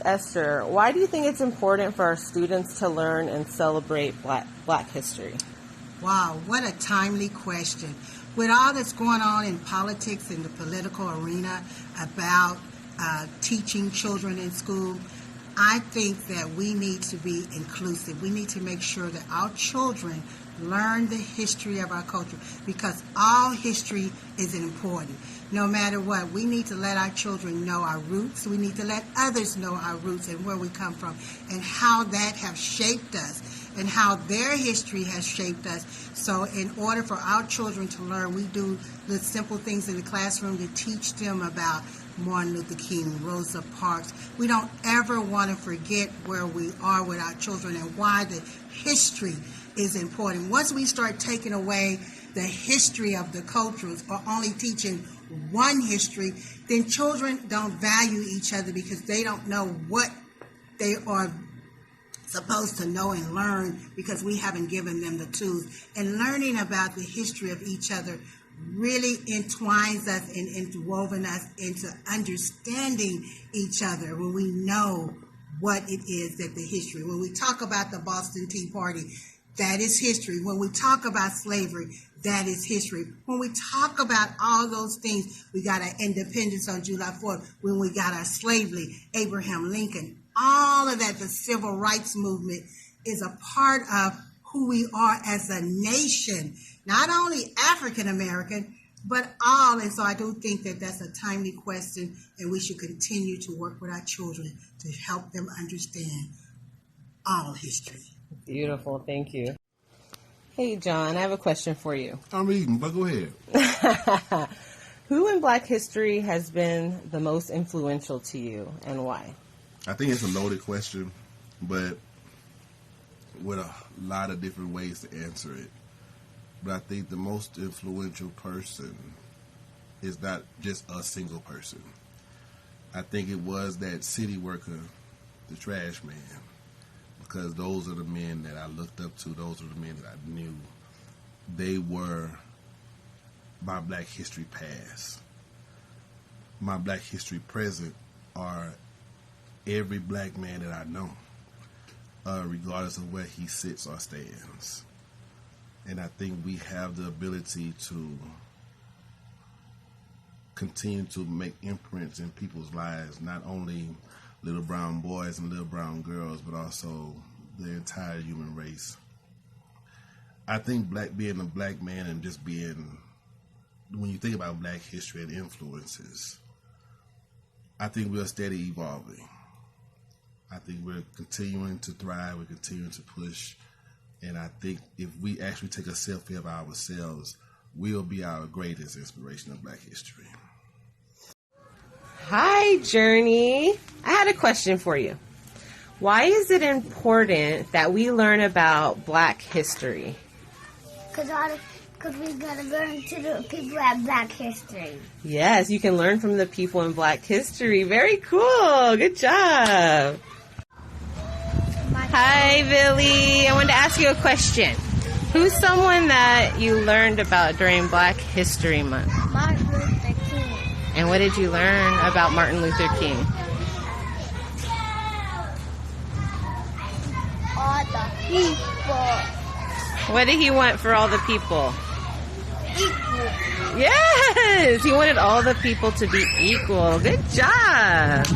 Esther, why do you think it's important for our students to learn and celebrate Black history? Wow, what a timely question. With all that's going on in politics and the political arena about teaching children in school, I think that we need to be inclusive. We need to make sure that our children learn the history of our culture, because all history is important. No matter what, we need to let our children know our roots. We need to let others know our roots and where we come from and how that have shaped us and how their history has shaped us. So in order for our children to learn, we do the simple things in the classroom to teach them about Martin Luther King, Rosa Parks. We don't ever want to forget where we are with our children and why the history is important. Once we start taking away the history of the cultures or only teaching one history, then children don't value each other because they don't know what they are supposed to know and learn because we haven't given them the tools. And learning about the history of each other really entwines us and interwoven us into understanding each other when we know what it is that the history. When we talk about the Boston Tea Party, that is history. When we talk about slavery, that is history. When we talk about all those things, we got our independence on July 4th, when we got our slavery, Abraham Lincoln, all of that, the civil rights movement is a part of who we are as a nation, not only African American, but all. And so I do think that that's a timely question, and we should continue to work with our children to help them understand all history. Beautiful, thank you. Hey, John, I have a question for you. I'm eating, but go ahead. Who in Black history has been the most influential to you, and why? I think it's a loaded question, but with a lot of different ways to answer it. But I think the most influential person is not just a single person. I think it was that city worker, the trash man, because those are the men that I looked up to. Those are the men that I knew. They were my Black history past. My Black history present are every Black man that I know, regardless of where he sits or stands. And I think we have the ability to continue to make imprints in people's lives, not only little brown boys and little brown girls, but also the entire human race. I think being a Black man and just being, when you think about Black history and influences, I think we're steady evolving. I think we're continuing to thrive, we're continuing to push, and I think if we actually take a selfie of ourselves, we'll be our greatest inspiration of Black history. Hi, Journey. I had a question for you. Why is it important that we learn about Black history? Because we gotta learn to the people who have Black history. Yes, you can learn from the people in Black history. Very cool. Good job. Hi, Billy. I wanted to ask you a question. Who's someone that you learned about during Black History Month? Martin Luther King. And what did you learn about Martin Luther King? All the people. What did he want for all the people? Equal. Yes! He wanted all the people to be equal. Good job.